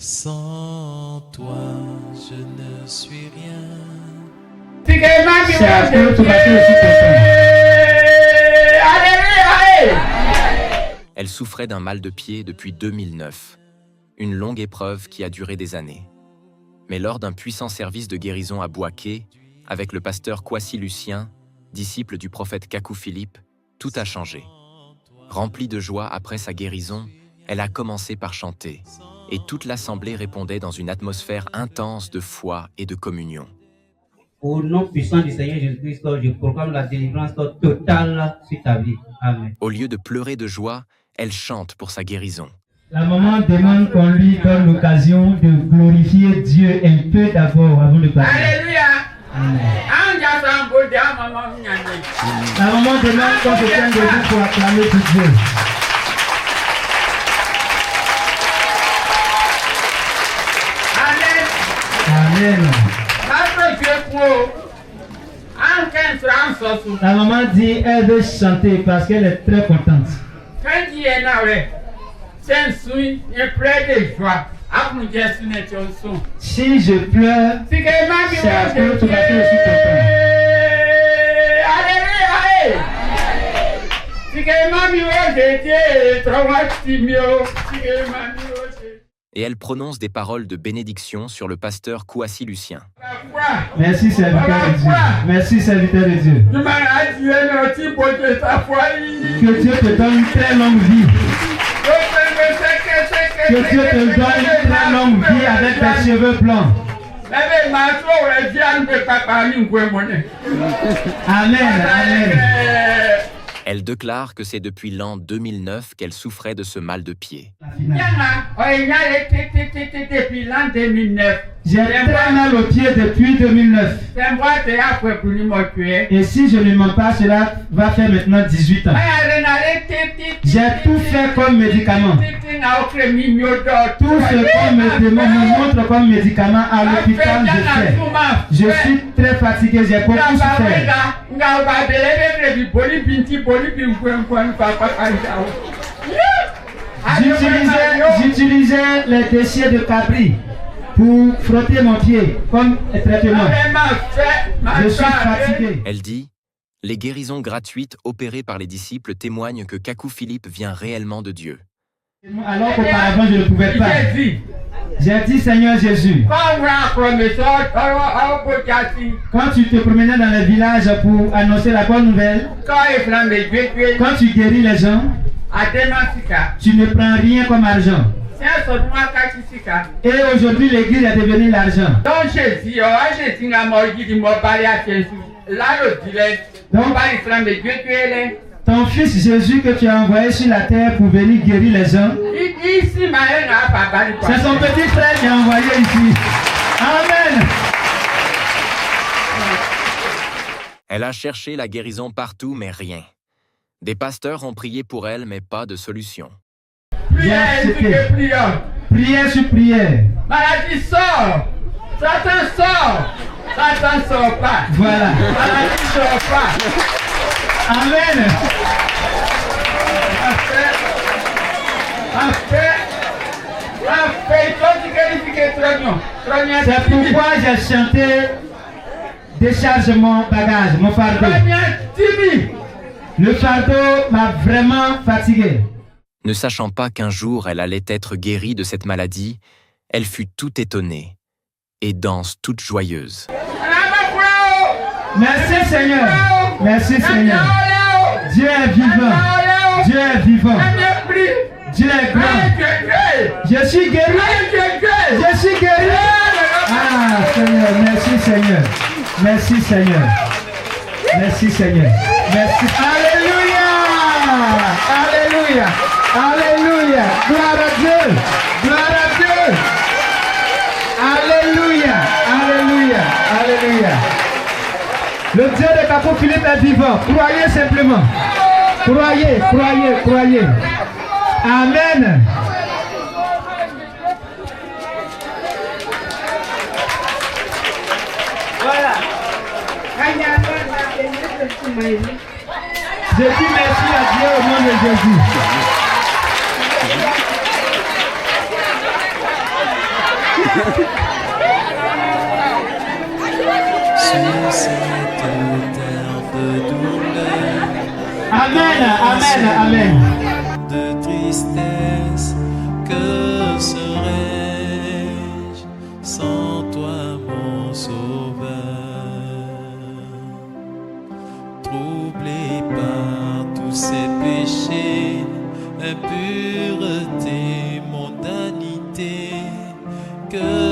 Sans toi, je ne suis rien. C'est à Dieu tout passer aussi Elle souffrait d'un mal de pied depuis 2009, une longue épreuve qui a duré des années. Mais lors d'un puissant service de guérison à Bouaké, avec le pasteur Kwasi Lucien, disciple du prophète Kakou Philippe, tout a changé. Remplie de joie après sa guérison, elle a commencé par chanter, et toute l'assemblée répondait dans une atmosphère intense de foi et de communion. Au nom puissant du Seigneur Jésus-Christ, je proclame la délivrance totale sur ta vie. Amen. Au lieu de pleurer de joie, elle chante pour sa guérison. La maman demande qu'on lui donne l'occasion de glorifier Dieu un peu d'abord avant de parler. Alléluia. Amen. La La maman demande qu'on se tienne debout pour acclamer pour Dieu. Amen. La maman dit elle veut chanter parce qu'elle est très contente. Si je pleure, c'est à cause que je suis content. Et elle prononce des paroles de bénédiction sur le pasteur Kwasi Lucien. Merci serviteur de Dieu. Merci serviteur de Dieu. Que Dieu te donne une très longue vie. Que Dieu te donne une très longue vie avec tes cheveux blancs. Amen. Amen. Elle déclare que c'est depuis l'an 2009 qu'elle souffrait de ce mal de pied. J'ai très mal au pied depuis 2009. Et si je ne mens pas, cela va faire maintenant 18 ans. J'ai tout fait comme médicament. Tout ce qu'on me montre comme médicament à l'hôpital, je fais. Je suis très fatigué, j'ai beaucoup souffert. J'utilisais les déchets de cabri pour frotter mon pied comme traitement. Je suis fatigué. Elle dit « Les guérisons gratuites opérées par les disciples témoignent que Kakou Philippe vient réellement de Dieu. » Alors qu'auparavant je ne pouvais pas. J'ai dit Seigneur Jésus, quand tu te promenais dans les villages pour annoncer la bonne nouvelle, quand tu guéris les gens, tu ne prends rien comme argent. Et aujourd'hui l'église est devenue l'argent. Donc, ton fils Jésus que tu as envoyé sur la terre pour venir guérir les gens, c'est son petit frère qui a envoyé ici. Amen. Elle a cherché la guérison partout, mais rien. Des pasteurs ont prié pour elle, mais pas de solution. Prière sur prière. Maladie sort. Satan sort. Satan sort pas. Voilà. Maladie sort pas. Amen. C'est pourquoi j'ai chanté décharge mon bagage, mon fardeau. Le fardeau m'a vraiment fatigué. Ne sachant pas qu'un jour elle allait être guérie de cette maladie, elle fut tout étonnée et danse toute joyeuse. Merci Seigneur. Merci Seigneur. Dieu est vivant. Dieu est vivant. Dieu est grand. Je suis guéri. Je suis guéri. Ah Seigneur, merci Seigneur. Merci Seigneur. Merci Seigneur. Merci. Alléluia. Alléluia. Alléluia. Gloire à Dieu. Gloire à Dieu. Alléluia. Alléluia. Alléluia. Le Dieu de Kakou Philippe est vivant. Croyez simplement. Croyez, croyez, croyez. Amen. Voilà. Je dis merci à Dieu au nom de Jésus. Sur cette terre de douleur, Amen, amen, amen. de tristesse, que serais-je sans toi, mon sauveur? Troublé par tous ces péchés, impureté, mondanité, que